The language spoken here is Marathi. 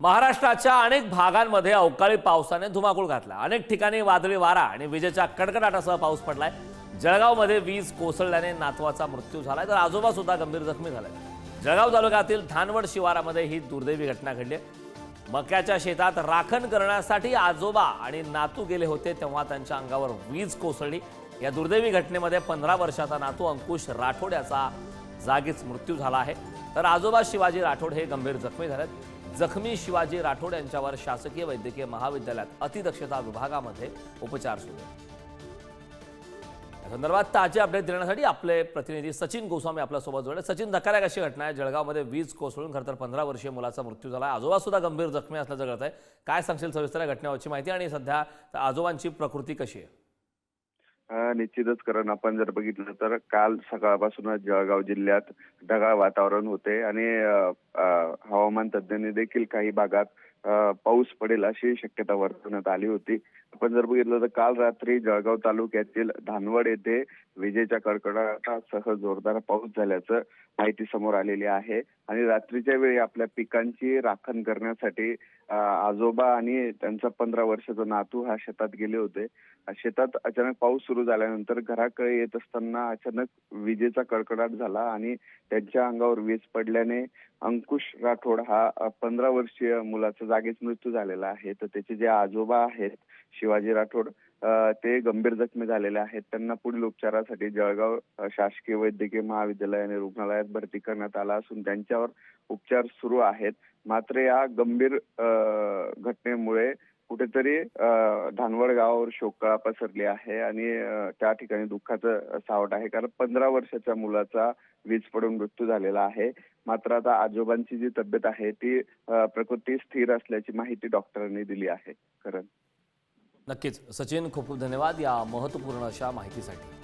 महाराष्ट्राच्या अनेक भागांमध्ये अवकाळी पावसाने धुमाकूळ घातला। अनेक ठिकाणी वादळी वारा आणि विजेच्या कडकडाटासह पाऊस पडलाय। जळगावमध्ये वीज कोसळल्याने नातवाचा मृत्यू झालाय, तर आजोबा सुद्धा गंभीर जखमी झाले। जळगाव तालुक्यातील धानवड शिवारामध्ये ही दुर्दैवी घटना घडली। मक्याच्या शेतात राखण करण्यासाठी आजोबा आणि नातू गेले होते, तेव्हा त्यांच्या अंगावर वीज कोसळली। या दुर्दैवी घटनेमध्ये 15 वर्षाचा नातू अंकुश राठोड याचा जागीच मृत्यू झाला आहे, तर आजोबा शिवाजी राठोड हे गंभीर जखमी झालेत। जखमी शिवाजी राठोड यांच्यावर शासकीय वैद्यकीय महाविद्यालयात अतिदक्षता विभागामध्ये उपचार सुरू आहेत। या संदर्भात ताजे अपडेट देण्यासाठी आपले प्रतिनिधी सचिन गोस्वामी आपल्यासोबत जोडले। सचिन, धक्कादायक अशी घटना आहे, जळगावमध्ये वीज कोसळून खरं तर 15 वर्षीय मुलाचा मृत्यू झाला आहे। आजोबा सुद्धा गंभीर जखमी असल्याचं कळत आहे। काय सांगशील सविस्तर या घटनेवरची माहिती आणि सध्या आजोबांची प्रकृती कशी आहे? निश्चितच, कारण आपण जर बघितलं तर काल सकाळपासूनच जळगाव जिल्ह्यात ढगाळ वातावरण होते आणि हवामान तज्ज्ञांनी देखील काही भागात पाऊस पडेल अशी शक्यता वर्तवण्यात आली होती। आपण जर बघितलं तर काल रात्री जळगाव तालुक्यातील धानवड येथे विजेच्या कडकडाटासह जोरदार पाऊस झाल्याचं माहिती समोर आलेली आहे आणि रात्रीच्या वेळी आपल्या पिकांची राखण करण्यासाठी आजोबा आणि त्यांचा 15 वर्षाचा नातू हा शेतात गेले होते। शेतात अचानक पाऊस सुरू झाल्यानंतर घराकडे येत असताना अचानक विजेचा कडकडाट झाला आणि त्यांच्या अंगावर वीज पडल्याने अंकुश राठोड हा 15 वर्षीय मुलाचा जागीच मृत्यू झालेला आहे। तर त्याचे जे आजोबा आहेत शिवाजी राठोड ते गंभीर जखमी झालेले आहेत। त्यांना पुढील उपचारासाठी जळगाव शासकीय वैद्यकीय महाविद्यालय आणि रुग्णालयात भरती करण्यात आला असून त्यांच्यावर उपचार सुरू आहेत। मात्र या गंभीर घटनेमुळे कुठेतरी धानवड गावावर शोककळा पसरली आहे आणि त्या ठिकाणी दुःखाचं सावट आहे, कारण 15 वर्षाच्या मुलाचा वीज पडून मृत्यू झालेला आहे। मात्र आता आजोबांची जी तब्येत आहे ती प्रकृती स्थिर असल्याची माहिती डॉक्टरांनी दिली आहे। करण, नक्कीच सचिन, खूप खूप धन्यवाद या महत्त्वपूर्ण अशा माहितीसाठी।